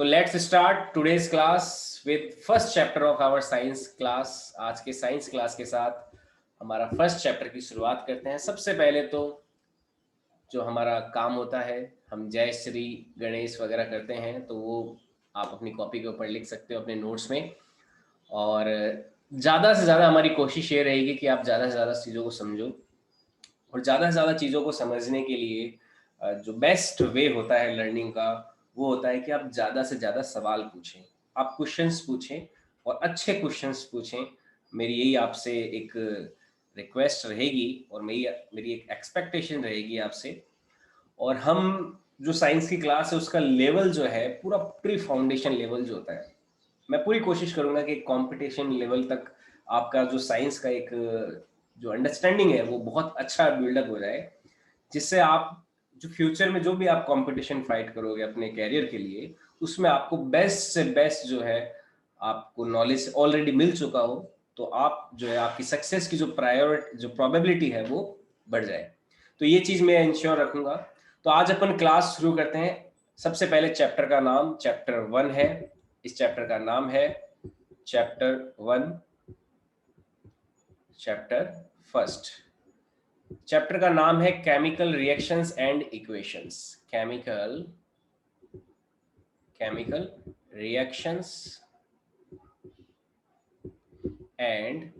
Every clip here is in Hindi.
तो let's start today's class with first chapter of our science class. आज के साइंस क्लास के साथ हमारा फर्स्ट चैप्टर की शुरुआत करते हैं। सबसे पहले तो जो हमारा काम होता है, हम जय श्री गणेश वगैरह करते हैं, तो वो आप अपनी कॉपी के ऊपर लिख सकते हो अपने नोट्स में। और ज़्यादा से ज़्यादा हमारी कोशिश ये रहेगी कि आप ज़्यादा से ज़्यादा चीज़ों को समझो, और ज़्यादा से ज़्यादा चीज़ों को समझने के लिए जो बेस्ट वे होता है लर्निंग का, वो होता है कि आप ज़्यादा से ज़्यादा सवाल पूछें, आप क्वेश्चंस पूछें और अच्छे क्वेश्चंस पूछें। मेरी यही आपसे एक रिक्वेस्ट रहेगी और मेरी एक एक्सपेक्टेशन रहेगी आपसे। और हम जो साइंस की क्लास है उसका लेवल जो है पूरा प्री फाउंडेशन लेवल जो होता है, मैं पूरी कोशिश करूंगा कि कंपटीशन लेवल तक आपका जो साइंस का एक जो अंडरस्टैंडिंग है वो बहुत अच्छा बिल्डअप हो जाए, जिससे आप जो फ्यूचर में जो भी आप कंपटीशन फाइट करोगे अपने कैरियर के लिए, उसमें आपको बेस्ट से बेस्ट जो है आपको नॉलेज ऑलरेडी मिल चुका हो, तो आप जो है आपकी सक्सेस की जो प्रायोरिटी जो प्रोबेबिलिटी है वो बढ़ जाए। तो ये चीज़ मैं इंश्योर रखूंगा। तो आज अपन क्लास शुरू करते हैं। सबसे पहले चैप्टर का नाम चैप्टर 1 है। इस चैप्टर का नाम है चैप्टर 1, चैप्टर फर्स्ट। चैप्टर का नाम है chemical reactions and equations. Chemical reactions and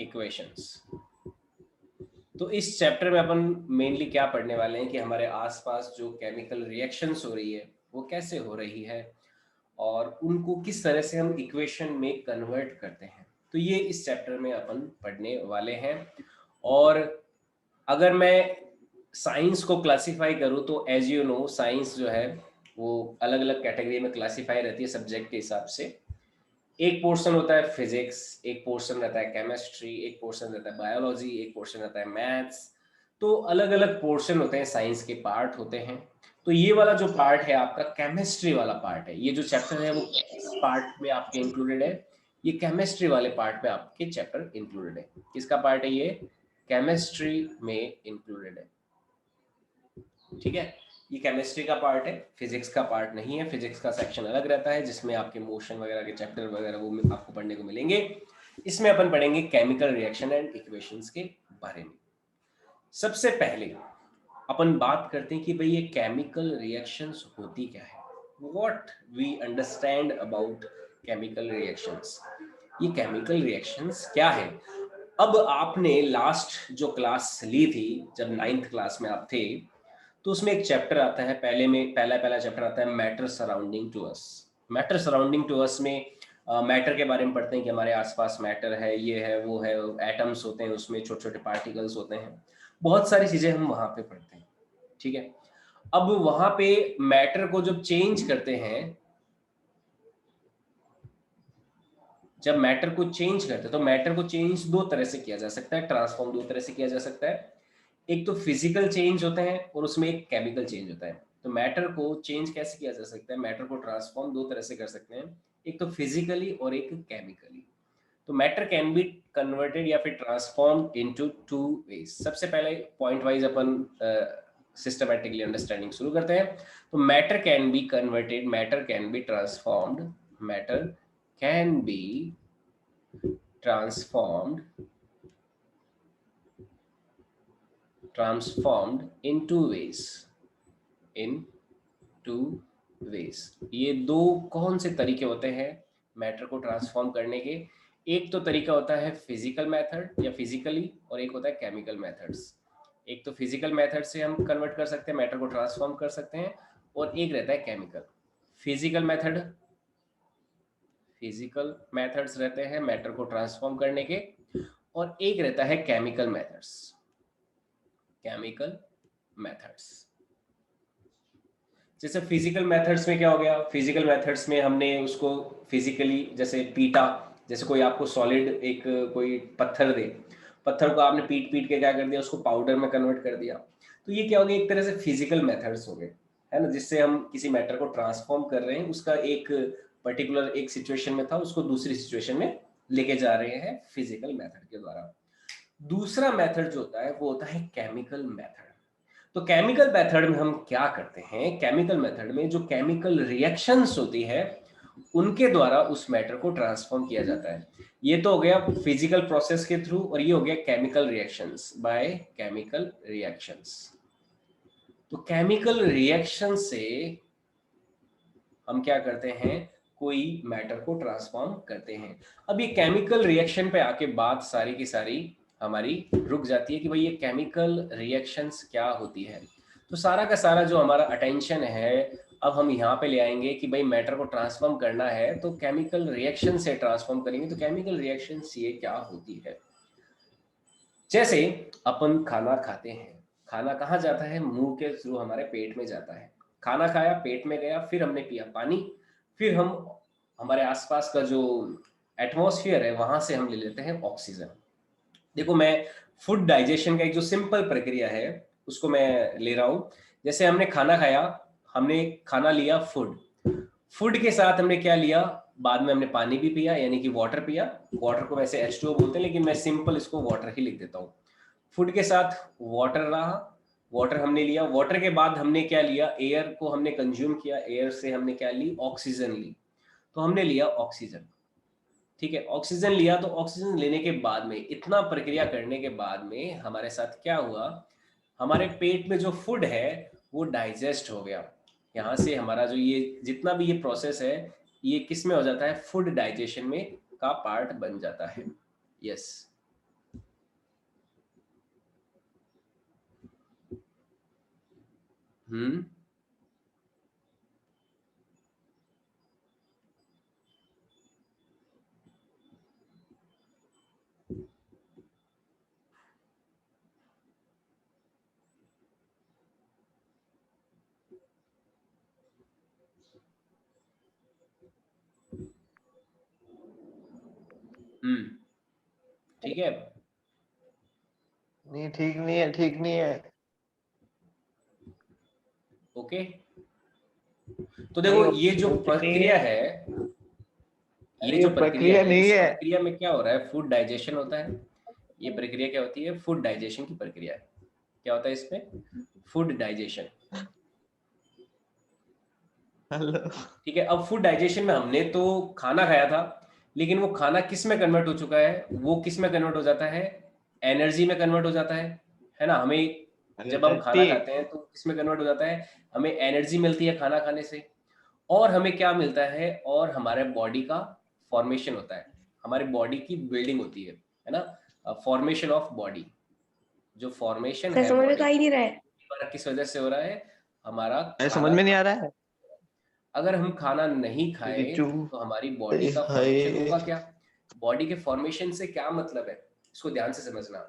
equations. तो इस चैप्टर में अपन मेनली क्या पढ़ने वाले हैं कि हमारे आसपास जो केमिकल रिएक्शंस हो रही है वो कैसे हो रही है और उनको किस तरह से हम इक्वेशन में कन्वर्ट करते हैं। तो ये इस चैप्टर में अपन पढ़ने वाले हैं। और अगर मैं साइंस को क्लासिफाई करूँ तो एज यू नो साइंस जो है वो अलग अलग कैटेगरी में क्लासिफाई रहती है सब्जेक्ट के हिसाब से। एक पोर्शन होता है फिजिक्स, एक पोर्शन रहता है केमिस्ट्री, एक पोर्शन रहता है बायोलॉजी, एक पोर्शन रहता है मैथ्स। तो अलग अलग पोर्शन होते हैं, साइंस के पार्ट होते हैं। तो ये वाला जो पार्ट है आपका केमिस्ट्री वाला पार्ट है। ये जो चैप्टर है वो इस पार्ट में आपके इंक्लूडेड है। ये केमिस्ट्री वाले पार्ट में आपके चैप्टर इंक्लूडेड है। किसका पार्ट है ये? केमिस्ट्री में इंक्लूडेड है। ठीक है, ये केमिस्ट्री का पार्ट है, फिजिक्स का पार्ट नहीं है। फिजिक्स का सेक्शन अलग रहता है जिसमें आपके मोशन वगैरह के चैप्टर वगैरह वो आपको पढ़ने को मिलेंगे। इसमें अपन पढ़ेंगे केमिकल रिएक्शन एंड इक्वेशंस के बारे में। सबसे पहले अपन बात करते हैं कि भाई ये केमिकल रिएक्शंस होती क्या है, what we understand about chemical reactions. ये केमिकल रिएक्शंस क्या है? अब आपने लास्ट जो क्लास ली थी, जब 9th क्लास में आप थे, तो उसमें एक चैप्टर आता है, पहला चैप्टर आता है matter surrounding to us. Matter surrounding to us में मैटर के बारे में पढ़ते हैं कि हमारे आसपास मैटर है, ये है वो है, एटम्स होते हैं, उसमें छोटे छोटे पार्टिकल्स होते हैं, बहुत सारी चीजें हम वहां पे पढ़ते हैं। ठीक है, अब वहां पे मैटर को जब चेंज करते हैं, जब मैटर को चेंज करते हैं तो मैटर को चेंज दो तरह से किया जा सकता है, ट्रांसफॉर्म दो तरह से किया जा सकता है। एक तो फिजिकल चेंज होते हैं और उसमें एक केमिकल चेंज होता है। तो मैटर को चेंज कैसे किया जा सकता है, मैटर को ट्रांसफॉर्म दो तरह से कर सकते हैं, एक तो फिजिकली और एक केमिकली। तो मैटर कैन बी कन्वर्टेड या फिर ट्रांसफॉर्म इनटू टू वेज। सबसे पहले पॉइंट वाइज अपन सिस्टमैटिकली अंडरस्टैंडिंग शुरू करते हैं। तो matter can be converted, matter can be transformed, matter can be transformed in two ways, in two ways। ये दो कौन से तरीके होते हैं मैटर को ट्रांसफॉर्म करने के? एक तो तरीका होता है फिजिकल मेथड या फिजिकली, और एक होता है केमिकल मेथड्स। एक तो फिजिकल मेथड से हम कन्वर्ट कर सकते हैं, मैटर को ट्रांसफॉर्म कर सकते हैं, और एक रहता है chemical. Physical method, physical methods रहते हैं मैटर को ट्रांसफॉर्म करने के, और एक रहता है केमिकल मेथड्स, केमिकल मेथड्स। जैसे फिजिकल मेथड्स में क्या हो गया, फिजिकल मेथड्स में हमने उसको फिजिकली जैसे पीटा, जैसे कोई आपको सॉलिड एक कोई पत्थर दे, पत्थर को आपने पीट पीट के क्या कर दिया, उसको पाउडर में कन्वर्ट कर दिया। तो ये क्या हो गया, एक तरह से फिजिकल मेथड्स हो गए, है ना, जिससे हम किसी मैटर को ट्रांसफॉर्म कर रहे हैं, उसका एक पर्टिकुलर एक सिचुएशन में था उसको दूसरी सिचुएशन में लेके जा रहे हैं फिजिकल मेथड के द्वारा। दूसरा मेथड जो होता है वो होता है केमिकल मेथड। तो केमिकल मेथड में हम क्या करते हैं, केमिकल मेथड में जो केमिकल रिएक्शंस होती है उनके द्वारा उस मैटर को ट्रांसफॉर्म किया जाता है। ये तो हो गया फिजिकल प्रोसेस के थ्रू, और ये हो गया chemical reactions by chemical reactions. तो केमिकल रिएक्शन से हम क्या करते हैं, कोई मैटर को ट्रांसफॉर्म करते हैं। अब ये केमिकल रिएक्शन पे आके बात सारी की सारी हमारी रुक जाती है कि भाई ये केमिकल रिएक्शंस क्या होती है। तो सारा का सारा जो हमारा अटेंशन है अब हम यहाँ पे ले आएंगे कि भाई मैटर को ट्रांसफॉर्म करना है तो केमिकल रिएक्शन से ट्रांसफॉर्म करेंगे। तो केमिकल रिएक्शन ये क्या होती है, जैसे अपन खाना खाते हैं, खाना कहाँ जाता है, मुंह के थ्रू हमारे पेट में जाता है। खाना खाया, पेट में गया, फिर हमने पिया पानी, फिर हम हमारे आसपास का जो एटमॉस्फेयर है वहां से हम ले लेते हैं ऑक्सीजन। देखो मैं फूड डाइजेशन का एक जो सिंपल प्रक्रिया है उसको मैं ले रहा हूँ। जैसे हमने खाना खाया, हमने खाना लिया फूड, फूड के साथ हमने क्या लिया, बाद में हमने पानी भी पिया यानी कि वाटर पिया। वाटर को वैसे H2O बोलते हैं लेकिन मैं सिंपल इसको वाटर ही लिख देता हूँ। फूड के साथ वाटर रहा, वाटर हमने लिया, वाटर के बाद हमने क्या लिया, एयर को हमने कंज्यूम किया, एयर से हमने क्या ली, ऑक्सीजन ली। तो हमने लिया ऑक्सीजन, ठीक है, ऑक्सीजन लिया। तो ऑक्सीजन लेने के बाद में, इतना प्रक्रिया करने के बाद में हमारे साथ क्या हुआ, हमारे पेट में जो फूड है वो डाइजेस्ट हो गया। यहाँ से हमारा जो ये जितना भी ये प्रोसेस है ये किस में हो जाता है, फूड डाइजेशन में का पार्ट बन जाता है। यस। हम्म। हम्म। ठीक है। नहीं ठीक नहीं है, ठीक नहीं है। ओके। तो नहीं देखो ये जो कुछ नहीं प्रक्रिया है। है, ये अरे ये जो प्रक्रिया प्रक्रिया है नहीं इस है। प्रक्रिया में क्या हो रहा है, फूड डाइजेशन होता है। ये प्रक्रिया क्या होती है, फूड डाइजेशन की प्रक्रिया है। क्या होता है इसमें, फूड डाइजेशन। हेलो। ठीक है, अब फूड डाइजेशन में हमने तो खाना खाया था, लेकिन वो खाना किस में कन्वर्ट हो चुका है, वो किस में कन्वर्ट हो जाता है, एनर्जी में कन्वर्ट हो जाता है ना। हमें जब हम खाना एनर्जी। खाते हैं तो किस में कन्वर्ट हो जाता है, हमें एनर्जी मिलती है खाना खाने से। और हमें क्या मिलता है, और हमारे बॉडी का फॉर्मेशन होता है, हमारी बॉडी की बिल्डिंग होती है ना, फॉर्मेशन ऑफ बॉडी। जो फॉर्मेशन सर है समझ में तो बॉडी आ ही नहीं रहा है। हमारा किस वजह से हो रहा है, हमारा अरे समझ खाना में नहीं आ खाने। रहा है। अगर हम खाना नहीं खाए रिचू। तो हमारी बॉडी का फॉर्मेशन हाय। होगा क्या, बॉडी के फॉर्मेशन से क्या मतलब है, इसको ध्यान से समझना।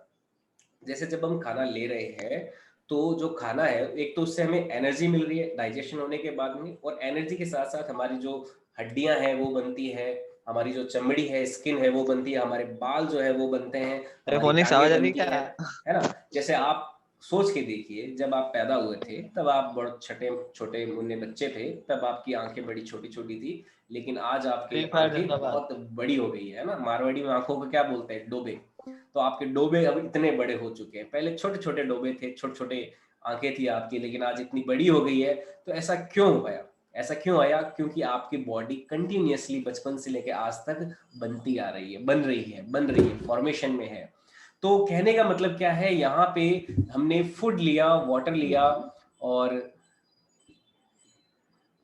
जैसे जब हम खाना ले रहे हैं तो जो खाना है एक तो उससे हमें एनर्जी मिल रही है डाइजेशन होने के बाद में, और एनर्जी के साथ साथ हमारी जो हड्डियां हैं वो बनती है, हमारी जो चमड़ी है स्किन है वो बनती है, हमारे बाल जो है वो बनते हैं, अरे हमारी फोनिक्स टांगे आवाज आ रही बनती क्या? है ना। जैसे आप सोच के देखिए, जब आप पैदा हुए थे तब आप बड़े छोटे छोटे मुन्ने बच्चे थे, तब आपकी आंखें बड़ी छोटी छोटी थी, लेकिन आज आपकी फ्री फायर आंखें जिंदाबाद। बहुत बड़ी हो गई है ना। मारवाड़ी में आंखों को क्या बोलते हैं, डोबे। तो आपके डोबे अब इतने बड़े हो चुके हैं, पहले छोटे छोटे डोबे थे, छोटे छोटे आंखें थी आपकी, लेकिन आज इतनी बड़ी हो गई है। तो ऐसा क्यों हो गया, ऐसा क्यों आया, क्योंकि आपकी बॉडी कंटिन्यूअसली बचपन से लेकर आज तक बनती आ रही है, बन रही है, फॉर्मेशन में है। तो कहने का मतलब क्या है, यहाँ पे हमने फूड लिया, वाटर लिया, और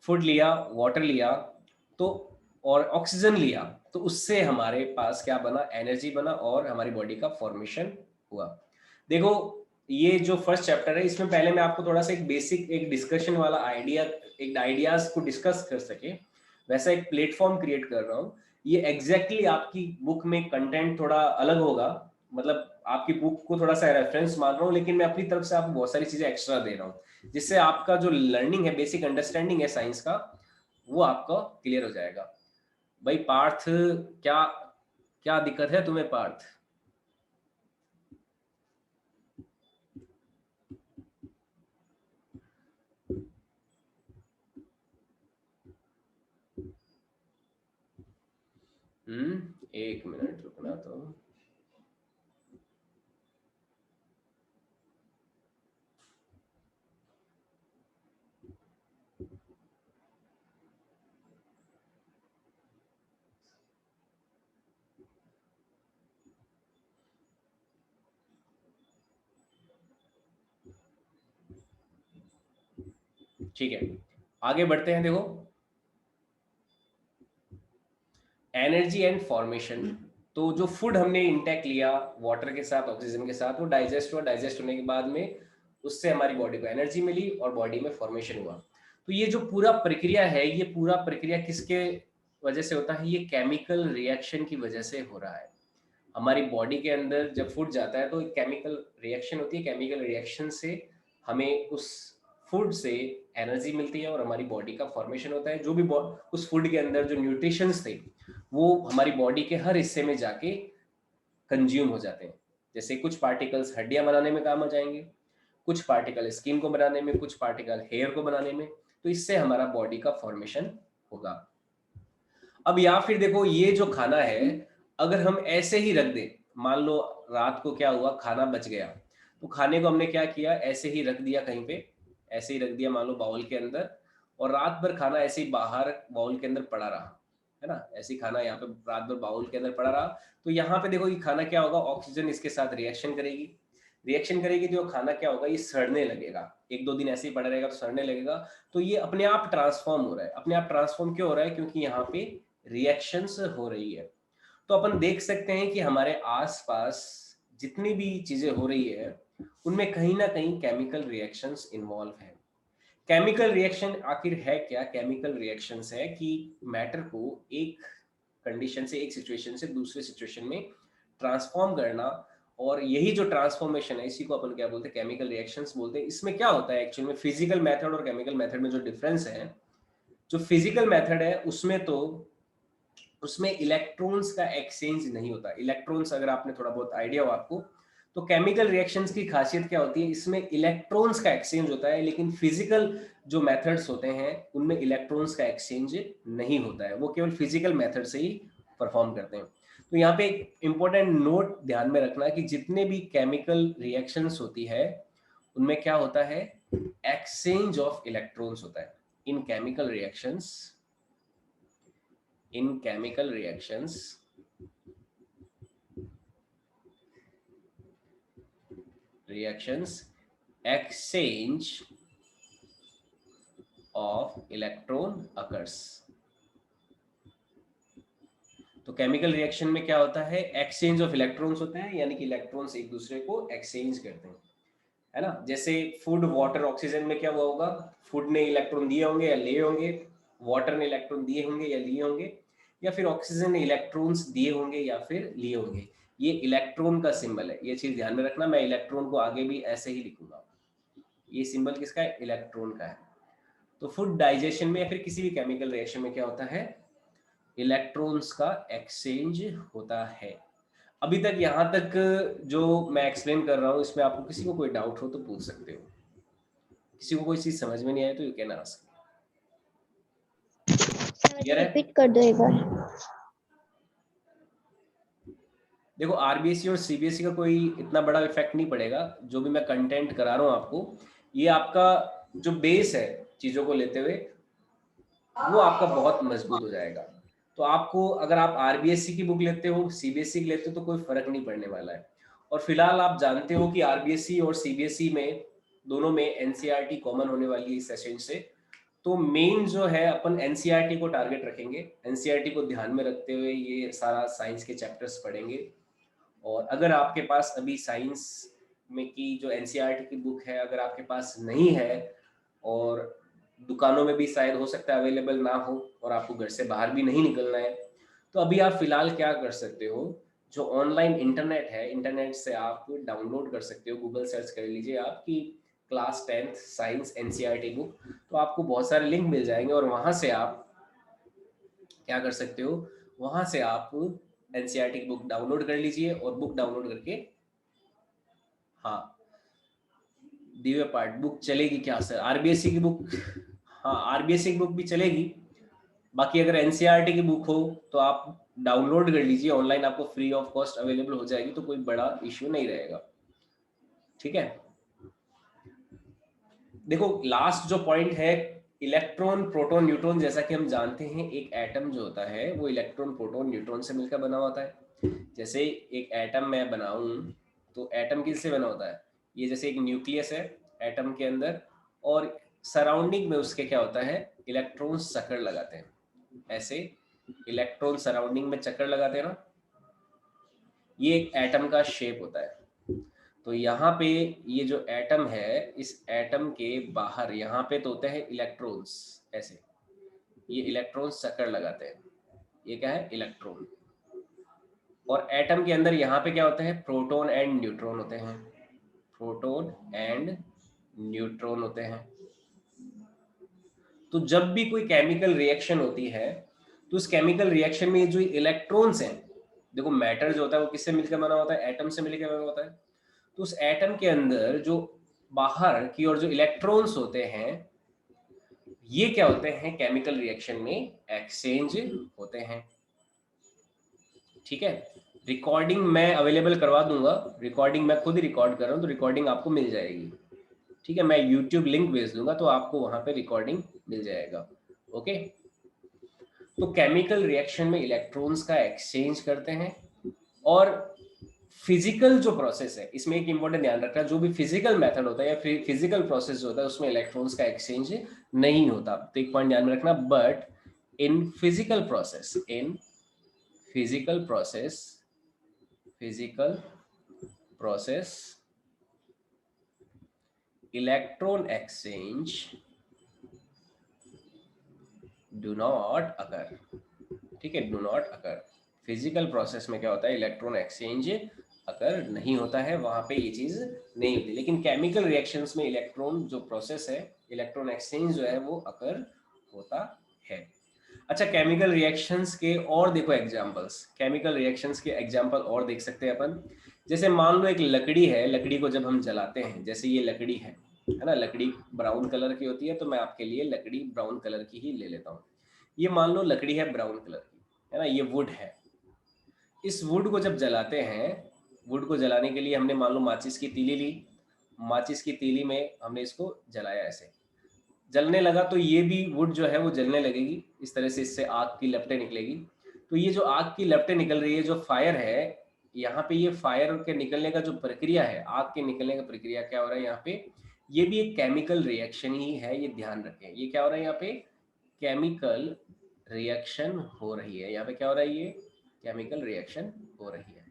फूड लिया, वाटर लिया, तो और ऑक्सीजन लिया, तो उससे हमारे पास क्या बना, एनर्जी बना, और हमारी बॉडी का फॉर्मेशन हुआ। देखो ये जो फर्स्ट चैप्टर है इसमें पहले मैं आपको थोड़ा सा एक बेसिक एक डिस्कशन वाला आइडिया, एक आइडियाज को डिस्कस कर सके वैसा एक प्लेटफॉर्म क्रिएट कर रहा हूँ। ये एग्जैक्टली आपकी बुक में कंटेंट थोड़ा अलग होगा, मतलब आपकी बुक को थोड़ा सा रेफरेंस मान रहा हूँ, लेकिन मैं अपनी तरफ से आपको बहुत सारी चीजें एक्स्ट्रा दे रहा हूँ, जिससे आपका जो लर्निंग है, बेसिक अंडरस्टैंडिंग है साइंस का, वो आपका क्लियर हो जाएगा। भाई पार्थ, क्या क्या दिक्कत है तुम्हें पार्थ? एक मिनट रुकना तो। ठीक है, आगे बढ़ते हैं। देखो, एनर्जी एंड फॉर्मेशन। तो जो फूड हमने इंटेक लिया वाटर के साथ, ऑक्सीजन के साथ, वो डाइजेस्ट हुआ, डाइजेस्ट होने के बाद में उससे हमारी बॉडी को एनर्जी मिली और बॉडी में फॉर्मेशन हुआ। तो ये जो पूरा प्रक्रिया है, ये पूरा प्रक्रिया किसके वजह से होता है? ये केमिकल रिएक्शन की वजह से हो रहा है। हमारी बॉडी के अंदर जब फूड जाता है तो एक केमिकल रिएक्शन होती है, केमिकल रिएक्शन से हमें उस फूड से एनर्जी मिलती है और हमारी बॉडी का फॉर्मेशन होता है। जो भी उस फूड के अंदर जो न्यूट्रिशंस थे वो हमारी बॉडी के हर हिस्से में जाके कंज्यूम हो जाते हैं। जैसे कुछ पार्टिकल्स हड्डियां बनाने में काम आ जाएंगे, कुछ पार्टिकल स्किन को बनाने में, कुछ पार्टिकल हेयर को बनाने में। तो इससे हमारा बॉडी का फॉर्मेशन होगा। अब या फिर देखो, ये जो खाना है अगर हम ऐसे ही रख दें, मान लो रात को क्या हुआ, खाना बच गया, तो खाने को हमने क्या किया, ऐसे ही रख दिया कहीं पे, ऐसे ही रख दिया मान लो बाउल के अंदर, और रात भर खाना ऐसे ही बाहर बाउल के अंदर पड़ा रहा, है ना, ऐसे ही खाना यहाँ पे रात भर बाउल के अंदर पड़ा रहा। तो यहाँ पे देखो, ये खाना क्या होगा, ऑक्सीजन इसके साथ रिएक्शन करेगी, रिएक्शन करेगी तो खाना क्या होगा, ये सड़ने लगेगा। एक दो दिन ऐसे ही पड़ा रहेगा तो सड़ने लगेगा। तो ये अपने आप ट्रांसफॉर्म हो रहा है। अपने आप ट्रांसफॉर्म क्यों हो रहा है? क्योंकि यहाँ पे रिएक्शंस हो रही है। तो अपन देख सकते हैं कि हमारे आसपास जितनी भी चीजें हो रही है उनमें कहीं ना कहीं केमिकल रिएक्शंस इन्वॉल्व है। केमिकल रिएक्शन आखिर है क्या? केमिकल रिएक्शंस है कि मैटर को एक कंडीशन से, एक सिचुएशन से दूसरे सिचुएशन में ट्रांसफॉर्म करना। और यही जो ट्रांसफॉर्मेशन है इसी को अपन क्या बोलते हैं? केमिकल रिएक्शंस बोलते हैं। इसमें क्या होता है एक्चुअली में, फिजिकल मेथड और केमिकल मेथड में जो डिफरेंस है, जो फिजिकल मेथड है उसमें तो उसमें इलेक्ट्रॉन्स का एक्सचेंज नहीं होता। इलेक्ट्रॉन्स, अगर आपने थोड़ा बहुत आइडिया हो आपको, तो केमिकल रिएक्शंस की खासियत क्या होती है, इसमें इलेक्ट्रॉन्स का एक्सचेंज होता है। लेकिन फिजिकल जो मेथड्स होते हैं उनमें इलेक्ट्रॉन्स का एक्सचेंज नहीं होता है, वो केवल फिजिकल मेथड से ही परफॉर्म करते हैं। तो यहाँ पे एक इंपॉर्टेंट नोट ध्यान में रखना कि जितने भी केमिकल रिएक्शंस होती है उनमें क्या होता है, एक्सचेंज ऑफ इलेक्ट्रॉन्स होता है। इन chemical reactions, in chemical reactions exchange of electron occurs। तो केमिकल रिएक्शन में क्या होता है, एक्सचेंज ऑफ इलेक्ट्रॉन्स होते हैं, यानी कि इलेक्ट्रॉन्स एक दूसरे को एक्सचेंज करते हैं, है ना। जैसे फूड, वाटर, ऑक्सीजन में क्या हुआ होगा, फूड ने इलेक्ट्रॉन दिए होंगे या लिए होंगे, वाटर ने इलेक्ट्रॉन दिए होंगे या लिए होंगे, या फिर ऑक्सीजन ने इलेक्ट्रॉन्स दिए होंगे या फिर लिए होंगे। ये इलेक्ट्रॉन का सिंबल है, ये चीज ध्यान में रखना। मैं इलेक्ट्रॉन को आगे भी ऐसे ही लिखूंगा। ये सिंबल किसका है? इलेक्ट्रॉन का है। तो फूड डाइजेशन में या फिर किसी भी केमिकल रिएक्शन में क्या होता है, इलेक्ट्रॉन्स का एक्सचेंज होता है। अभी तक यहाँ तक जो मैं एक्सप्लेन कर रहा हूँ, इसमें आपको किसी को कोई डाउट हो तो पूछ सकते हो। किसी को कोई चीज समझ में नहीं आए तो यू कैन आस्क। क्लियर है? रिपीट कर दो एक बार। देखो, आरबीएसई और सीबीएसई का कोई इतना बड़ा इफेक्ट नहीं पड़ेगा। जो भी मैं कंटेंट करा रहा हूँ आपको, ये आपका जो बेस है चीजों को लेते हुए, वो आपका बहुत मजबूत हो जाएगा। तो आपको, अगर आप आरबीएसई की बुक लेते हो, सीबीएसई की लेते हो, तो कोई फर्क नहीं पड़ने वाला है। और फिलहाल आप जानते हो कि आरबीएसई और सीबीएसई में दोनों में एनसीईआरटी कॉमन होने वाली है इस सेशन से। तो मेन जो है, अपन एनसीईआरटी को टारगेट रखेंगे, एनसीईआरटी को ध्यान में रखते हुए ये सारा साइंस के चैप्टर्स पढ़ेंगे। और अगर आपके पास अभी साइंस में की जो एनसीईआरटी की बुक है अगर आपके पास नहीं है, और दुकानों में भी शायद हो सकता है अवेलेबल ना हो, और आपको घर से बाहर भी नहीं निकलना है, तो अभी आप फिलहाल क्या कर सकते हो, जो ऑनलाइन इंटरनेट है, इंटरनेट से आप डाउनलोड कर सकते हो। गूगल सर्च कर लीजिए आपकी class 10th science NCERT book, तो आपको बहुत सारे लिंक मिल जाएंगे और वहां से आप क्या कर सकते हो, वहां से आप एनसीईआरटी की बुक डाउनलोड कर लीजिए। और बुक डाउनलोड करके, हाँ, दिव्य पार्ट बुक चलेगी क्या सर? आरबीएसई की बुक, हाँ आरबीएसई की बुक भी चलेगी। बाकी अगर एनसीईआरटी की बुक हो तो आप डाउनलोड कर लीजिए ऑनलाइन, आपको फ्री ऑफ कॉस्ट अवेलेबल हो जाएगी, तो कोई बड़ा इश्यू नहीं रहेगा। ठीक है, देखो लास्ट जो पॉइंट है, इलेक्ट्रॉन, प्रोटॉन, न्यूट्रॉन। जैसा कि हम जानते हैं एक एटम जो होता है वो इलेक्ट्रॉन, प्रोटॉन, न्यूट्रॉन से मिलकर बना होता है। जैसे एक एटम मैं बनाऊं तो एटम किससे बना होता है? ये जैसे एक न्यूक्लियस है एटम के अंदर, और सराउंडिंग में उसके क्या होता है, इलेक्ट्रॉन चक्कर लगाते हैं, ऐसे इलेक्ट्रॉन सराउंडिंग में चक्कर लगाते हैं ना, ये एक एटम का शेप होता है। तो यहाँ पे ये जो एटम है, इस एटम के बाहर यहाँ पे तो होते हैं इलेक्ट्रॉन्स, ऐसे ये इलेक्ट्रॉन्स चक्कर लगाते हैं, ये क्या है, इलेक्ट्रॉन। और एटम के अंदर यहाँ पे क्या होते हैं, प्रोटॉन एंड न्यूट्रॉन होते हैं, प्रोटॉन एंड न्यूट्रॉन होते हैं। तो जब भी कोई केमिकल रिएक्शन होती है तो उस केमिकल रिएक्शन में जो इलेक्ट्रॉन्स हैं, देखो मैटर जो होता है वो किससे मिलकर बना होता है, एटम से मिलकर बना होता है। तो उस एटम के अंदर जो बाहर की ओर जो इलेक्ट्रॉन्स होते हैं, ये क्या होते हैं, केमिकल रिएक्शन में एक्सचेंज होते हैं। ठीक है, रिकॉर्डिंग मैं अवेलेबल करवा दूंगा, रिकॉर्डिंग मैं खुद ही रिकॉर्ड कर रहा हूँ, तो रिकॉर्डिंग आपको मिल जाएगी। ठीक है, मैं यूट्यूब लिंक भेज दूंगा तो आपको वहां पे रिकॉर्डिंग मिल जाएगा। ओके, तो केमिकल रिएक्शन में इलेक्ट्रॉन्स का एक्सचेंज करते हैं। और फिजिकल जो प्रोसेस है, इसमें एक इंपॉर्टेंट ध्यान रखना, जो भी फिजिकल मेथड होता है या फिजिकल प्रोसेस जो होता है उसमें इलेक्ट्रॉन्स का एक्सचेंज नहीं होता, तो एक पॉइंट ध्यान में रखना। But in physical process, in physical process, physical process electron exchange do not occur. ठीक है, do not occur. Physical process में क्या होता है, इलेक्ट्रॉन एक्सचेंज अकर नहीं होता है, वहां पे ये चीज नहीं होती। लेकिन केमिकल रिएक्शंस में इलेक्ट्रॉन जो प्रोसेस है, इलेक्ट्रॉन एक्सचेंज जो है वो अकर होता है। अच्छा, केमिकल रिएक्शंस के और देखो एग्जांपल्स, केमिकल रिएक्शंस के एग्जांपल और देख सकते हैं अपन। जैसे मान लो एक लकड़ी है, लकड़ी को जब हम जलाते हैं, जैसे ये लकड़ी है ना, लकड़ी ब्राउन कलर की होती है, तो मैं आपके लिए लकड़ी ब्राउन कलर की ही ले लेता हूँ। ये मान लो लकड़ी है ब्राउन कलर की, है ना, ये वुड है। इस वुड को जब जलाते हैं, वुड को जलाने के लिए हमने मान लो माचिस की तीली ली, माचिस की तीली में हमने इसको जलाया, ऐसे जलने लगा, तो ये भी वुड जो है वो जलने लगेगी, इस तरह से इससे आग की लपटें निकलेगी। तो ये जो आग की लपटें निकल रही है, जो फायर है, यहाँ पे ये फायर के निकलने का जो प्रक्रिया है, आग के निकलने का प्रक्रिया क्या हो रहा है यहाँ पे, ये भी एक केमिकल रिएक्शन ही है, ये ध्यान रखें। ये क्या हो रहा है यहाँ पे, केमिकल रिएक्शन हो रही है, यहाँ पे क्या हो रहा है, ये केमिकल रिएक्शन हो रही है।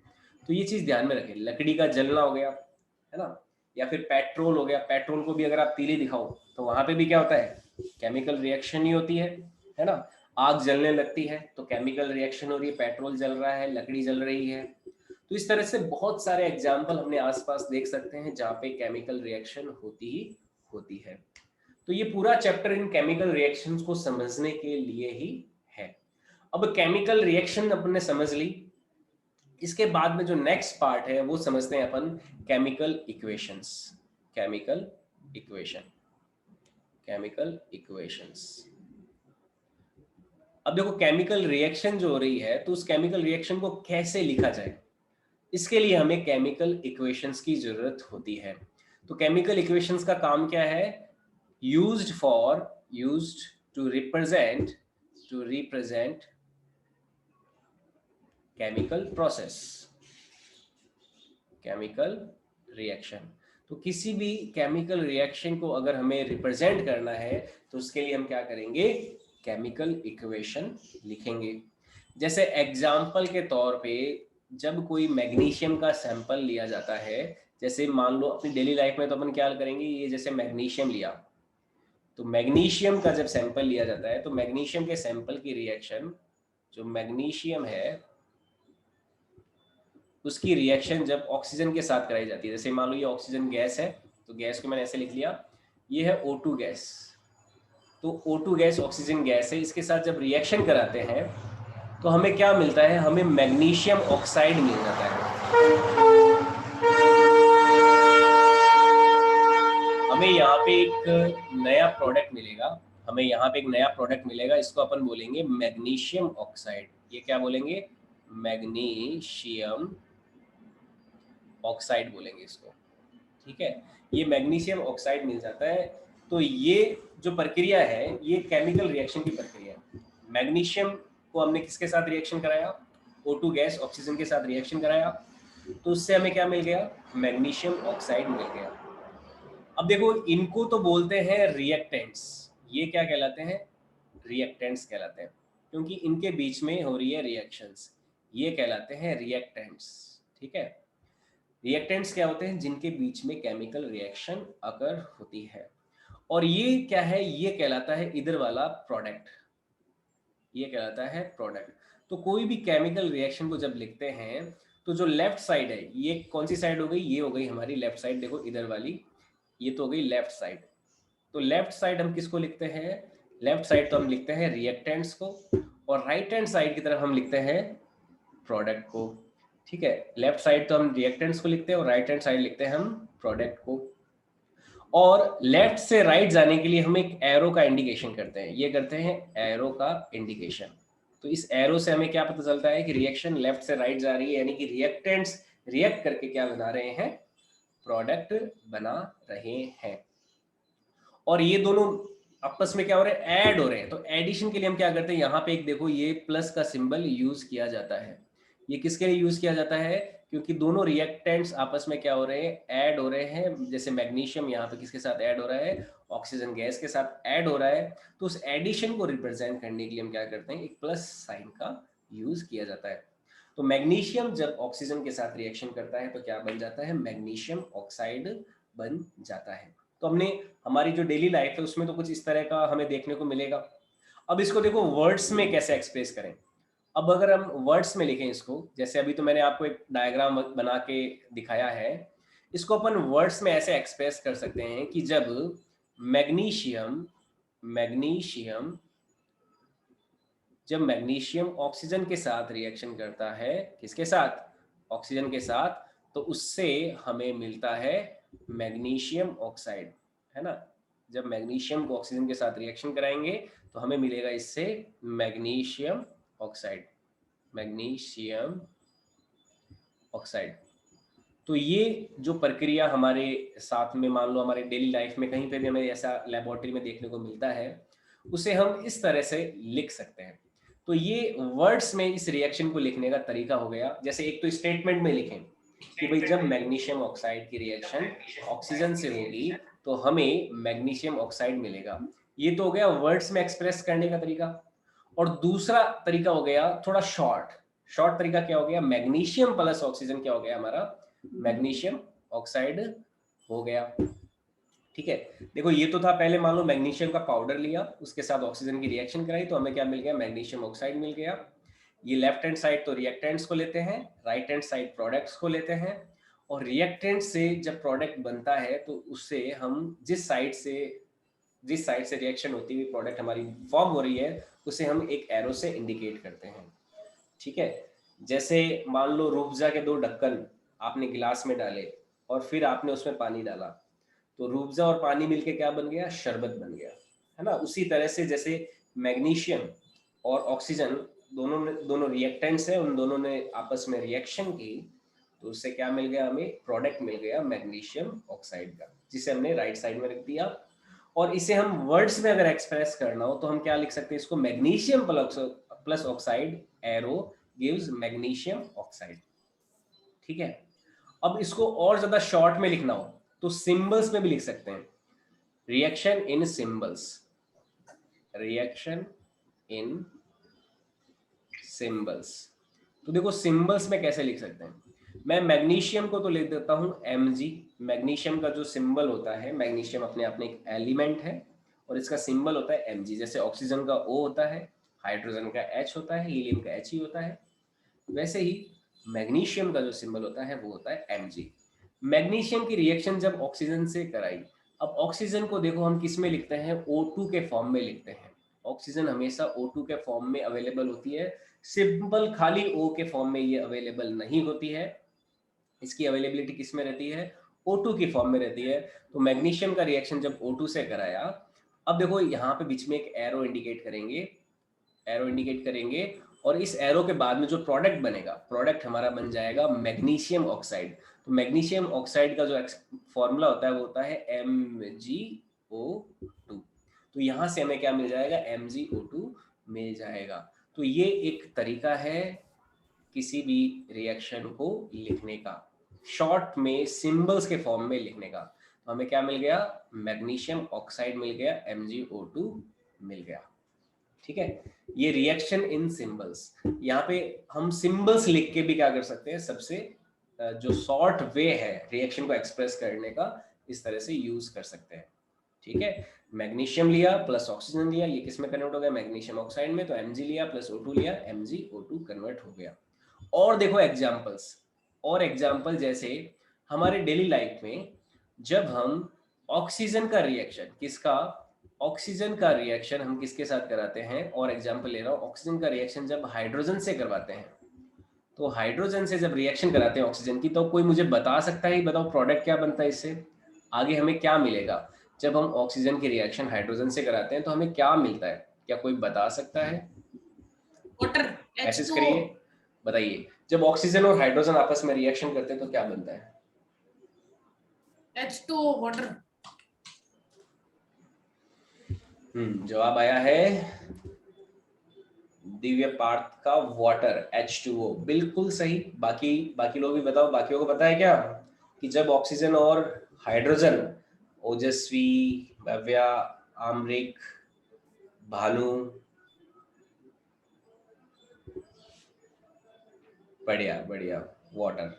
तो ये चीज ध्यान में रखें, लकड़ी का जलना हो गया, है ना, या फिर पेट्रोल हो गया, पेट्रोल को भी अगर आप तीली दिखाओ तो वहां पे भी क्या होता है, केमिकल रिएक्शन ही होती है ना। आग जलने लगती है तो केमिकल रिएक्शन हो रही है, पेट्रोल जल रहा है, लकड़ी जल रही है। तो इस तरह से बहुत सारे एग्जाम्पल हमने आसपास देख सकते हैं जहाँ पे केमिकल रिएक्शन होती ही होती है। तो ये पूरा चैप्टर इन केमिकल रिएक्शंस को समझने के लिए ही है। अब केमिकल रिएक्शन अपन ने समझ ली, इसके बाद में जो नेक्स्ट पार्ट है वो समझते हैं अपन chemical equations. Chemical equation, chemical equations. अब देखो केमिकल रिएक्शन जो हो रही है, तो उस केमिकल रिएक्शन को कैसे लिखा जाए, इसके लिए हमें केमिकल इक्वेशंस की जरूरत होती है। तो केमिकल इक्वेशंस का काम क्या है, used to represent chemical process, chemical reaction. तो किसी भी केमिकल रिएक्शन को अगर हमें रिप्रेजेंट करना है तो उसके लिए हम क्या करेंगे, केमिकल इक्वेशन लिखेंगे। जैसे एग्जाम्पल के तौर पे जब कोई मैग्नीशियम का सैंपल लिया जाता है, जैसे मान लो अपनी डेली लाइफ में तो अपन क्या करेंगे, ये जैसे मैग्नीशियम लिया, तो मैग्नीशियम का जब सैंपल लिया जाता है तो मैग्नीशियम के सैंपल की रिएक्शन, जो मैग्नीशियम है उसकी रिएक्शन जब ऑक्सीजन के साथ कराई जाती है, जैसे मान लो ये ऑक्सीजन गैस है, तो गैस को मैंने ऐसे लिख लिया, ये है O2 गैस। तो O2 गैस ऑक्सीजन गैस है, इसके साथ जब रिएक्शन कराते हैं तो हमें क्या मिलता है, हमें मैग्नीशियम ऑक्साइड मिल जाता है। हमें यहाँ पे एक नया प्रोडक्ट मिलेगा, हमें यहाँ पे एक नया प्रोडक्ट मिलेगा, इसको अपन बोलेंगे मैग्नीशियम ऑक्साइड। ये क्या बोलेंगे, मैग्नीशियम ऑक्साइड बोलेंगे इसको। ठीक है, ये मैग्नीशियम ऑक्साइड मिल जाता है। तो ये जो प्रक्रिया है ये केमिकल रिएक्शन की प्रक्रिया है। मैग्नीशियम को हमने किसके साथ रिएक्शन कराया, O2 गैस ऑक्सीजन के साथ रिएक्शन कराया, तो उससे हमें क्या मिल गया, मैग्नीशियम ऑक्साइड मिल गया। अब देखो इनको तो बोलते हैं रिएक्टेंट्स, ये क्या कहलाते हैं, रिएक्टेंट्स कहलाते हैं, क्योंकि इनके बीच में हो रही है रिएक्शंस, ये कहलाते हैं रिएक्टेंट्स। ठीक है, रिएक्टेंट्स क्या होते हैं, जिनके बीच में केमिकल रिएक्शन अगर होती है। और ये क्या है, ये कहलाता है इधर वाला प्रोडक्ट, ये कहलाता है प्रोडक्ट। तो कोई भी केमिकल रिएक्शन को जब लिखते हैं तो जो लेफ्ट साइड है, ये कौन सी साइड हो गई, ये हो गई हमारी लेफ्ट साइड, देखो इधर वाली, ये तो हो गई लेफ्ट साइड। तो लेफ्ट साइड हम किसको लिखते हैं, लेफ्ट साइड तो हम लिखते हैं रिएक्टेंट्स को, और राइट हैंड साइड की तरफ हम लिखते हैं प्रोडक्ट को। ठीक है, लेफ्ट साइड तो हम रिएक्टेंट्स को लिखते हैं और राइट हैंड साइड लिखते हैं हम प्रोडक्ट को। और लेफ्ट से राइट जाने के लिए हम एक एरो का इंडिकेशन करते हैं, ये करते हैं एरो का इंडिकेशन। तो इस एरो से हमें क्या पता चलता है कि रिएक्शन लेफ्ट से राइट जा रही है, यानी कि रिएक्टेंट्स रिएक्ट करके क्या बना रहे हैं, प्रोडक्ट बना रहे हैं। और ये दोनों आपस में क्या हो रहे हैं, ऐड हो रहे हैं। तो एडिशन के लिए हम क्या करते हैं, यहाँ पे एक देखो ये प्लस का सिंबल यूज किया जाता है। ये किसके लिए यूज किया जाता है, क्योंकि दोनों रिएक्टेंट्स आपस में क्या हो रहे हैं, ऐड हो रहे हैं। जैसे मैग्नीशियम यहाँ पे किसके साथ ऐड हो रहा है, ऑक्सीजन गैस के साथ ऐड हो रहा है। तो उस एडिशन को रिप्रेजेंट करने के लिए हम क्या करते हैं, एक प्लस साइन का यूज किया जाता है। तो मैग्नीशियम जब ऑक्सीजन के साथ रिएक्शन करता है तो क्या बन जाता है, मैग्नीशियम ऑक्साइड बन जाता है। तो हमने हमारी जो डेली लाइफ है उसमें तो कुछ इस तरह का हमें देखने को मिलेगा। अब इसको देखो वर्ड्स में कैसे एक्सप्रेस करें। अब अगर हम वर्ड्स में लिखें इसको, जैसे अभी तो मैंने आपको एक डायग्राम बना के दिखाया है, इसको अपन वर्ड्स में ऐसे एक्सप्रेस कर सकते हैं कि जब मैग्नीशियम मैग्नीशियम जब मैग्नीशियम ऑक्सीजन के साथ रिएक्शन करता है, किसके साथ, ऑक्सीजन के साथ, तो उससे हमें मिलता है मैग्नीशियम ऑक्साइड, है ना। जब मैग्नीशियम को ऑक्सीजन के साथ रिएक्शन कराएंगे तो हमें मिलेगा इससे मैग्नीशियम ऑक्साइड, मैग्नीशियम ऑक्साइड। तो ये जो प्रक्रिया हमारे साथ में, मान लो हमारे डेली लाइफ में कहीं पे भी हमें ऐसा लेबोरेटरी में देखने को मिलता है, उसे हम इस तरह से लिख सकते हैं। तो ये वर्ड्स में इस रिएक्शन को लिखने का तरीका हो गया। जैसे एक तो स्टेटमेंट में लिखें कि भाई जब मैग्नीशियम ऑक्साइड की रिएक्शन ऑक्सीजन से होगी तो हमें मैग्नीशियम ऑक्साइड मिलेगा। ये तो हो गया वर्ड्स में एक्सप्रेस करने का तरीका। और दूसरा तरीका हो गया थोड़ा शॉर्ट, शॉर्ट तरीका क्या हो गया, मैग्नीशियम प्लस ऑक्सीजन क्या हो गया हमारा, मैग्नीशियम ऑक्साइड हो गया। ठीक है, देखो ये तो था पहले, मान लो मैग्नीशियम का पाउडर लिया, उसके साथ ऑक्सीजन की रिएक्शन कराई तो हमें क्या मिल गया, मैग्नीशियम ऑक्साइड मिल गया। ये लेफ्ट हैंड साइड तो रिएक्टेंट्स को लेते हैं, राइट हैंड साइड प्रोडक्ट्स को लेते हैं। और रिएक्टेंट से जब प्रोडक्ट बनता है तो उससे हम जिस साइड से रिएक्शन होती हुई प्रोडक्ट हमारी फॉर्म हो रही है उसे हम एक एरो से इंडिकेट करते हैं। ठीक है, जैसे मान लो रूह अफ़ज़ा के 2 ढक्कन आपने गिलास में डाले और फिर आपने उसमें पानी डाला, तो रूह अफ़ज़ा और पानी मिलके क्या बन गया, शरबत बन गया, है ना। उसी तरह से जैसे मैग्नीशियम और ऑक्सीजन दोनों रिएक्टेंट्स हैं, उन दोनों ने आपस में रिएक्शन की तो उससे क्या मिल गया, हमें प्रोडक्ट मिल गया मैग्नीशियम ऑक्साइड का, जिसे हमने राइट साइड में रख दिया। और इसे हम वर्ड्स में अगर एक्सप्रेस करना हो तो हम क्या लिख सकते हैं इसको, magnesium plus oxide arrow gives magnesium oxide. ठीक है, अब इसको और ज्यादा शॉर्ट में लिखना हो तो सिंबल्स में भी लिख सकते हैं, reaction in symbols, reaction in symbols. तो देखो सिंबल्स में कैसे लिख सकते हैं, मैं मैग्नीशियम को तो लिख देता हूं Mg। मैग्नीशियम का जो सिंबल होता है, मैग्नीशियम अपने आप में एक एलिमेंट है और इसका सिंबल होता है Mg। जैसे ऑक्सीजन का O होता है, हाइड्रोजन का H होता है, हीलियम का He होता है, वैसे ही मैग्नीशियम का जो सिंबल होता है वो होता है Mg। मैग्नीशियम की रिएक्शन जब ऑक्सीजन से कराई, अब ऑक्सीजन को देखो हम किस में लिखते हैं, O2 के फॉर्म में लिखते हैं। ऑक्सीजन हमेशा O2 के फॉर्म में अवेलेबल होती है, सिंपल खाली O के फॉर्म में ये अवेलेबल नहीं होती है। इसकी अवेलेबिलिटी किस में रहती है, O2 की फॉर्म में रहती है। तो मैग्नीशियम का रिएक्शन जब O2 से कराया, अब देखो यहाँ पे बीच में एक एरो इंडिकेट करेंगे, एरो इंडिकेट करेंगे और इस एरो के बाद में जो प्रोडक्ट बनेगा, प्रोडक्ट हमारा बन जाएगा मैग्नीशियम ऑक्साइड। तो मैग्नीशियम ऑक्साइड का जो फॉर्मूला होता है वो होता है MgO2। तो यहाँ से हमें क्या मिल जाएगा, MgO2 मिल जाएगा। तो ये एक तरीका है किसी भी रिएक्शन को लिखने का, शॉर्ट में सिंबल्स के फॉर्म में लिखने का। हमें क्या मिल गया, मैग्नीशियम ऑक्साइड मिल गया, MgO2 मिल गया। ठीक है, ये रिएक्शन इन सिंबल्स। यहाँ पे हम सिंबल्स लिख के भी क्या कर सकते हैं, सबसे जो शॉर्ट वे है रिएक्शन को एक्सप्रेस करने का, इस तरह से यूज कर सकते हैं। ठीक है, मैग्नीशियम लिया प्लस ऑक्सीजन लिया, ये किस में कन्वर्ट हो गया, मैग्नीशियम ऑक्साइड में, तो Mg लिया प्लस O2 लिया, MgO2 कन्वर्ट हो गया। और देखो एग्जांपल्स, और एग्जांपल जैसे हमारे डेली लाइफ में जब हम ऑक्सीजन का रिएक्शन, किसका, ऑक्सीजन का रिएक्शन हम किसके साथ कराते हैं, और एग्जांपल ले रहा हूं, ऑक्सीजन का रिएक्शन जब हाइड्रोजन से करवाते हैं, तो हाइड्रोजन से जब रिएक्शन कराते हैं ऑक्सीजन की, तो कोई मुझे बता सकता है, बताओ प्रोडक्ट क्या बनता है इससे, आगे हमें क्या मिलेगा। जब हम ऑक्सीजन की रिएक्शन हाइड्रोजन से कराते हैं तो हमें क्या मिलता है, क्या कोई बता सकता है, वाटर, मैसेज H2O, करिए, बताइए। जब ऑक्सीजन और हाइड्रोजन आपस में रिएक्शन करते हैं तो क्या बनता है, H2O, वाटर। जवाब आया है दिव्य पार्थ का, वाटर, H2O, बिल्कुल सही। बाकी बाकी लोग भी बताओ, बाकियों को पता है क्या कि जब ऑक्सीजन और हाइड्रोजन, ओजस्वी, भव्या, आमरिक, भानु, बढ़िया बढ़िया, वाटर,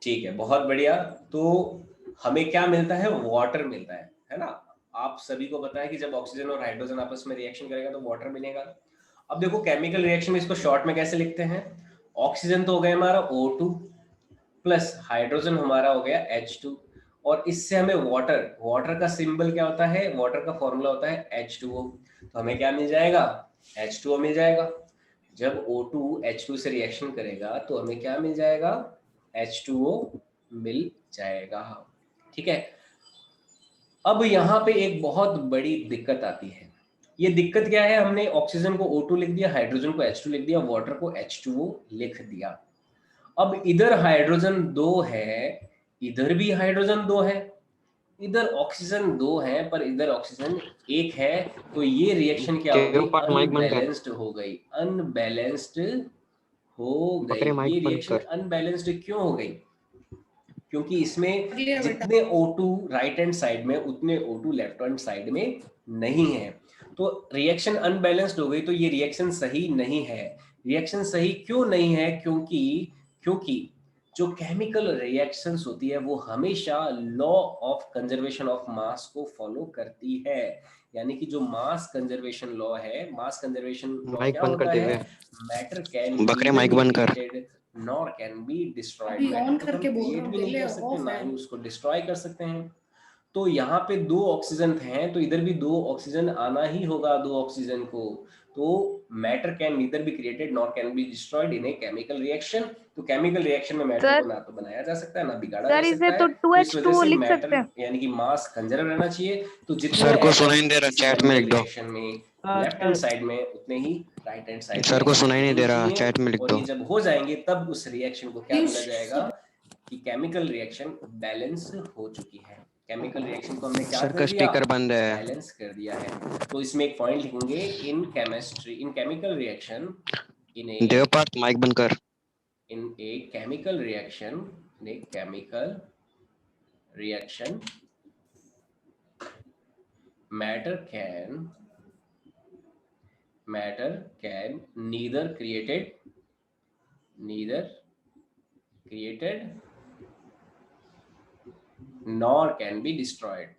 ठीक है, बहुत बढ़िया। तो हमें क्या मिलता है, वाटर मिलता है ना। आप सभी को पता है कि जब ऑक्सीजन और हाइड्रोजन आपस में रिएक्शन करेगा तो वाटर मिलेगा। अब देखो केमिकल रिएक्शन में इसको शॉर्ट में कैसे लिखते हैं, ऑक्सीजन तो हो गया हमारा O2 प्लस हाइड्रोजन हमारा हो गया H2, और इससे हमें वाटर, वाटर का सिंबल क्या होता है, वाटर का फॉर्मूला होता है H2O, तो हमें क्या मिल जाएगा, H2O मिल जाएगा। जब O2 H2 से रिएक्शन करेगा तो हमें क्या मिल जाएगा, H2O मिल जाएगा। ठीक है, अब यहाँ पे एक बहुत बड़ी दिक्कत आती है। ये दिक्कत क्या है, हमने ऑक्सीजन को O2 लिख दिया, हाइड्रोजन को H2 लिख दिया, वाटर को H2O लिख दिया। अब इधर हाइड्रोजन 2 है, इधर भी हाइड्रोजन 2 है, इधर ऑक्सीजन 2 है पर इधर ऑक्सीजन 1 है, तो ये रिएक्शन क्या हो गई, देवपाठ माइक बंद कर। अनबैलेंस्ड हो गई, अनबैलेंस्ड हो बकरे गई। ये माइक बंद रिएक्शन कर। अनबैलेंस्ड क्यों हो गई, क्योंकि इसमें क्लियर बेटा। जितने O2 राइट हैंड साइड में उतने O2 लेफ्ट हैंड साइड में नहीं है, तो रिएक्शन अनबैलेंस्ड हो गई, तो ये रिएक्शन सही नहीं है। रिएक्शन सही क्यों नहीं है, क्योंकि क्योंकि जो केमिकल रिएक्शंस होती है वो हमेशा law of conservation of mass को फॉलो करती है। यानी कि जो मास कंजर्वेशन लॉ है, मास कंजर्वेशन लॉ माइक क्या बंद कर होता है, देवे। मैटर कैन बकरे नीदर माइक बी बंद कर। Created nor can be destroyed. अभी मैटर ऑन को हम करके बोल क्रिएट रहा हूँ, भी नहीं पहले कर सकते, ऑफ ना है। ही उसको डिस्ट्रॉय कर सकते हैं। तो यहाँ पे 2 ऑक्सीजन हैं, तो इधर भी 2 ऑक्सीजन आना ही होगा, 2 ऑक्सीजन को। तो matter can neither be created nor can be destroyed in a chemical reaction. तो केमिकल रिएक्शन में मैटर सर को ना तो बनाया जा सकता है ना बिगाड़ा जा सर इसे सकता है, तो तो इस वजह 2H2O से लिख सकते मैटर हैं। यानी कि मास कंजर्व रहना चाहिए। तो जितने सर को एटम सुनाई नहीं दे रहा, किसी चैट में केमिकल लिख दो। रिएक्शन में लेफ्ट हैंड साइड में उतने ही राइट हैंड साइड सर में को सुनाई नहीं होने दे रहा, चाहिए, चैट में लिख और दो। ये जब हो जाएंगे तब उस रिएक्शन को क्या बोला जाएगा सर कि केमिकल रिएक्शन बैलेंस हो चुकी है। केमिकल रिएक्शन को हमने क्या सर कर का दिया, स्पीकर बंद है। बैलेंस कर दिया है। तो इसमें एक पॉइंट लिखेंगे, in chemistry, in chemical reaction, in a देवपाठ माइक बंद कर। in a chemical reaction, in a chemical reaction, matter can neither created nor can be destroyed,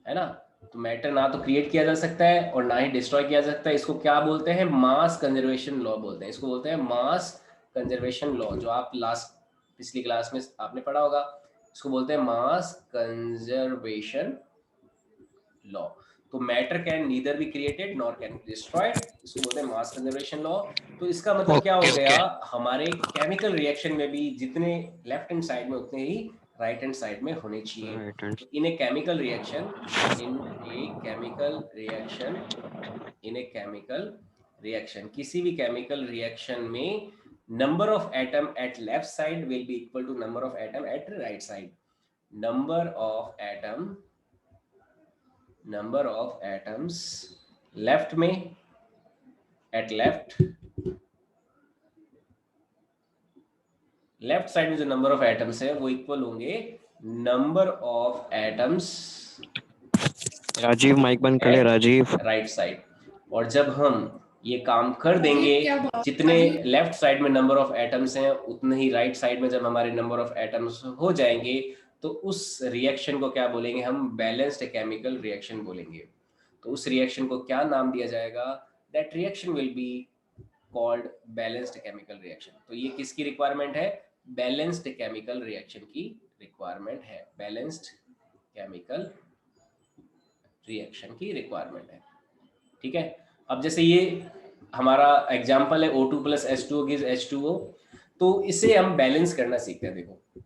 है ना। तो मैटर ना तो क्रिएट किया जा सकता है और ना ही डिस्ट्रॉय किया जा सकता है। इसको क्या बोलते हैं, मास कंजर्वेशन लॉ बोलते हैं। इसको बोलते हैं मास कंजर्वेशन लॉ, जो आप लास्ट पिछली क्लास में आपने पढ़ा होगा। इसको बोलते हैं मास कंजर्वेशन लॉ। तो matter can neither be created nor can be destroyed, इसको बोलते हैं मास कंजर्वेशन लॉ। तो इसका मतलब क्या ओके हो गया, ओके। हमारे केमिकल रिएक्शन में भी जितने लेफ्ट हैंड साइड में उतने ही राइट हैंड साइड में होने चाहिए। Right hand. In a chemical reaction, किसी भी केमिकल रिएक्शन में number of atom at left side will be equal to number of atom at right side. Number of atoms left में एट लेफ्ट लेफ्ट साइड में जो नंबर ऑफ एटम्स है वो इक्वल होंगे number of atoms Rajiv mike बंद कर ले राजीव। Right side. और जब हम ये काम कर देंगे, क्या बात, जितने राजीव? लेफ्ट साइड में नंबर ऑफ एटम्स हैं उतने ही राइट साइड में जब हमारे नंबर ऑफ एटम्स हो जाएंगे तो उस रिएक्शन को क्या बोलेंगे हम? बैलेंस्ड केमिकल रिएक्शन बोलेंगे। तो उस रिएक्शन को क्या नाम दिया जाएगा? That reaction will be called balanced chemical reaction. तो ये किसकी रिक्वायरमेंट है? बैलेंस्ड केमिकल रिएक्शन की रिक्वायरमेंट है। बैलेंस्ड केमिकल रिएक्शन की रिक्वायरमेंट है। ठीक है। अब जैसे ये हमारा एग्जांपल है O2 plus H2O gives H2O, तो इसे हम बैलेंस करना सीखते हैं। देखो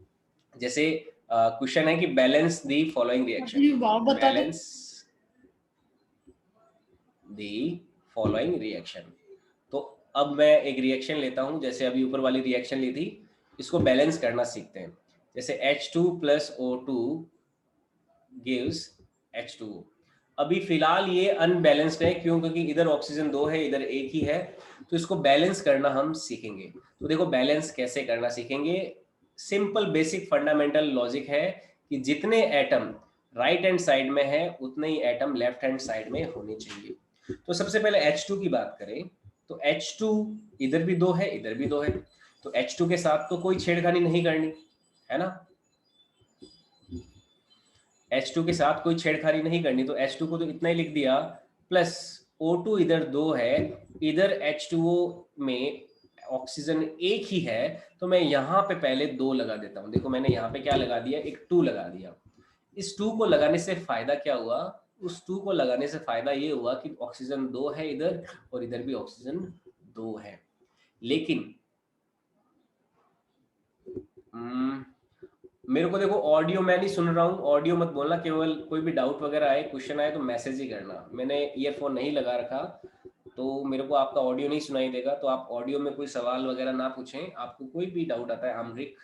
जैसे क्वेश्चन है कि balance the following reaction, Rajiv बाप बता दे। Balance the following reaction. तो अब मैं एक रिएक्शन लेता हूं, जैसे अभी ऊपर वाली रिएक्शन ली थी, इसको बैलेंस करना सीखते हैं। जैसे H2 plus O2 gives H2O। अभी फिलहाल ये अनबैलेंस्ड है, क्यों? क्योंकि इधर ऑक्सीजन 2 है, इधर एक ही है। तो इसको बैलेंस करना हम सीखेंगे। तो देखो बैलेंस कैसे करना सीखेंगे। सिंपल बेसिक फंडामेंटल लॉजिक है कि जितने एटम राइट हैंड साइड में है उतने ही एटम लेफ्ट हैंड साइड में होने चाहिए। तो सबसे पहले H2 की बात करें तो H2 इधर भी 2 है, इधर भी 2 है। तो H2 के साथ तो कोई छेड़खानी नहीं करनी है ना, H2 के साथ कोई छेड़खानी नहीं करनी। तो H2 को तो इतना ही लिख दिया, प्लस O2 इधर 2 है, इधर H2O में ऑक्सीजन एक ही है, तो मैं यहाँ पे पहले 2 लगा देता हूँ। देखो मैंने यहाँ पे क्या लगा दिया? एक 2 लगा दिया। इस 2 को लगाने से फायदा क्या हुआ? उस 2 को लगाने से फायदा ये हुआ कि ऑक्सीजन 2 है इधर और इधर भी ऑक्सीजन 2 है। लेकिन मेरे को देखो ऑडियो मैं नहीं सुन रहा हूँ, ऑडियो मत बोलना। केवल कोई भी डाउट वगैरह आए, क्वेश्चन आए तो मैसेज ही करना। मैंने ईयरफोन नहीं लगा रखा तो मेरे को आपका ऑडियो नहीं सुनाई देगा। तो आप ऑडियो में कोई सवाल वगैरह ना पूछें। आपको कोई भी डाउट आता है आमरिक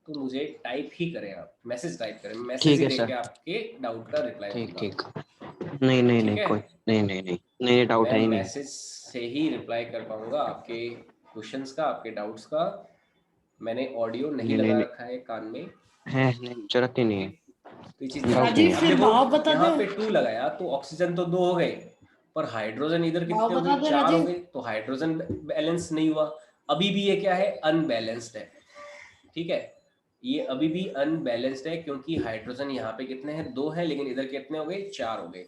तो मुझे टाइप ही करें, आप मैसेज टाइप करें, मैसेज ठीक ही है देख के सर। आपके डाउट का रिप्लाई ठीक दूंगा। ठीक। नहीं नहीं ठीक नहीं है, कोई नहीं नहीं नहीं नहीं डाउट मैं है ही नहीं। मैसेज से ही रिप्लाई कर पाऊंगा आपके क्वेश्चंस का, आपके डाउट्स का। मैंने ऑडियो नहीं नहीं नहीं लगा नहीं रखा है कान में। है नहीं जरूरत ही नहीं ओके, है। तो ये चीज ध्यान डाउट रखनी नहीं राजीव है। है। अब फिर देखो भाव बता यहाँ दे। पे 2 लगाया तो ऑक्सीजन तो 2 हो गए, पर हाइड्रोजन इधर भाव कितने हो बता गए? दे 4 हो राजीव। गए। तो हाइड्रोजन बैलेंस नहीं हुआ। अभी भी ये क्या है? अनबैलेंस्ड है। ठीक है, ये अभी भी अनबैलेंस्ड है क्योंकि हाइड्रोजन यहाँ पे कितने हैं? 2 है, लेकिन इधर कितने हो गए? 4 हो गए।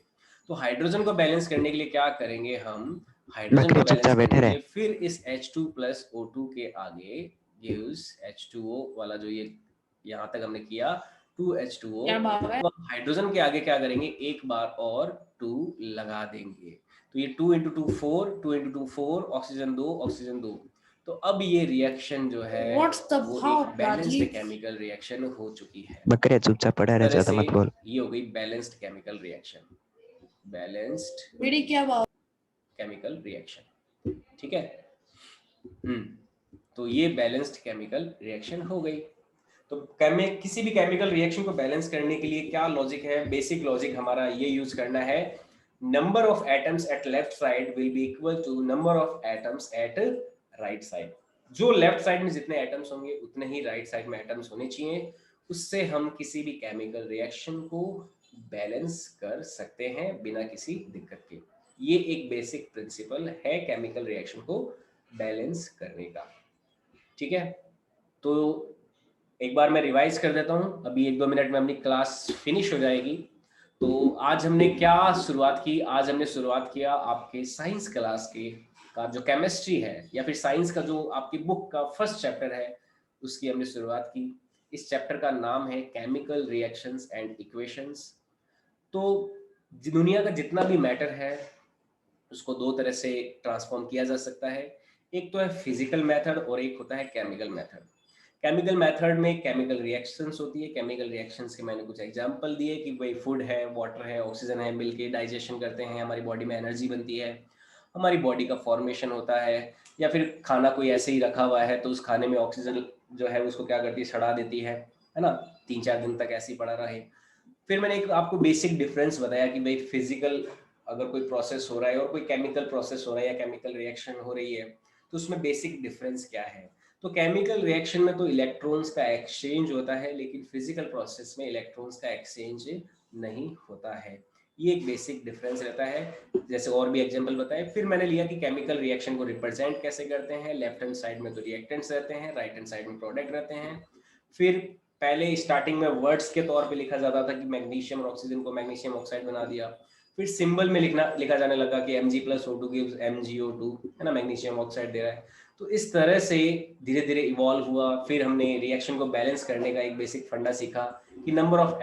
तो हाइड्रोजन को बैलेंस करने के लिए क्या करेंगे हम? हाइड्रोजन को बकरे बैलेंस चुपचाप करने बैठे के रहे। लिए फिर इस H2 प्लस O2 के आगे गिव्स H2O वाला जो ये यहाँ तक हमने किया 2H2O, क्या भाव है? अब हम हाइड्रोजन के आगे क्या करेंगे? एक बार और 2 लगा देंगे। तो ये 2 इंटू 2 4, 2 इंटू 2 4, ऑक्सीजन 2, ऑक्सीजन 2। तो अब ये रिएक्शन जो है व्हाट्स द वो एक भाव बैलेंस्ड राजीव? केमिकल रिएक्शन हो चुकी है। बकरे चुपचाप पड़ा इस रहे, तरह ज्यादा से मत बोल। ये हो गई बैलेंस्ड केमिकल रिएक्शन, बैलेंस्ड मेरी क्या भाव? Chemical reaction. ठीक है। तो ये बैलेंस्ड केमिकल रिएक्शन हो गई। तो किसी भी केमिकल रिएक्शन को बैलेंस करने के लिए क्या लॉजिक है? बेसिक लॉजिक हमारा ये यूज करना है, number of atoms at left side will be equal to number of atoms at right side. जो लेफ्ट साइड में जितने एटम्स होंगे उतने ही राइट साइड में एटम्स होने चाहिए। उससे हम किसी भी केमिकल रिएक्शन को बैलेंस कर सकते हैं बिना किसी दिक्कत के। ये एक बेसिक प्रिंसिपल है केमिकल रिएक्शन को बैलेंस करने का। ठीक है, तो एक बार मैं रिवाइज कर देता हूँ, अभी 1-2 मिनट में अपनी क्लास फिनिश हो जाएगी। तो आज हमने क्या शुरुआत की? आज हमने शुरुआत किया आपके साइंस क्लास के का जो केमिस्ट्री है या फिर साइंस का जो आपकी बुक का फर्स्ट चैप्टर है उसकी हमने शुरुआत की। इस चैप्टर का नाम है केमिकल रिएक्शंस एंड इक्वेशंस। तो दुनिया का जितना भी मैटर है उसको 2 तरह से ट्रांसफॉर्म किया जा सकता है। एक तो है फिजिकल मेथड और एक होता है केमिकल मेथड। केमिकल मेथड में केमिकल रिएक्शंस होती है। केमिकल रिएक्शंस के मैंने कुछ एग्जांपल दिए कि भाई फूड है, वाटर है, ऑक्सीजन है, मिलके डाइजेशन करते हैं, हमारी बॉडी में एनर्जी बनती है, हमारी बॉडी का फॉर्मेशन होता है। या फिर खाना कोई ऐसे ही रखा हुआ है तो उस खाने में ऑक्सीजन जो है उसको क्या करती है? सड़ा देती है ना, 3-4 दिन तक ऐसे ही पड़ा रहे। फिर मैंने एक आपको बेसिक डिफरेंस बताया कि भाई फिजिकल अगर कोई प्रोसेस हो रहा है और कोई केमिकल प्रोसेस हो रहा है या केमिकल रिएक्शन हो रही है तो उसमें बेसिक डिफरेंस क्या है। तो केमिकल रिएक्शन में तो इलेक्ट्रॉन्स का एक्सचेंज होता है, लेकिन फिजिकल प्रोसेस में इलेक्ट्रॉन्स का एक्सचेंज नहीं होता है। ये एक बेसिक डिफरेंस रहता है। जैसे और भी एग्जांपल बताए, फिर मैंने लिया कि केमिकल रिएक्शन को रिप्रेजेंट कैसे करते हैं। लेफ्ट हैंड साइड में तो रिएक्टेंट्स रहते हैं, राइट हैंड साइड में प्रोडक्ट रहते हैं। फिर पहले स्टार्टिंग में वर्ड्स के तौर पे लिखा जाता था कि मैग्नीशियम और ऑक्सीजन को मैग्नीशियम ऑक्साइड बना दिया। फिर सिंबल में लिखा जाने लगा कि Mg+O2 गिव्स MgO2, है ना, मैग्नीशियम ऑक्साइड दे रहा है। तो इस तरह से धीरे धीरे इवॉल्व हुआ। फिर हमने रिएक्शन को बैलेंस करने का एक बेसिक फंडा सीखा कि नंबर ऑफ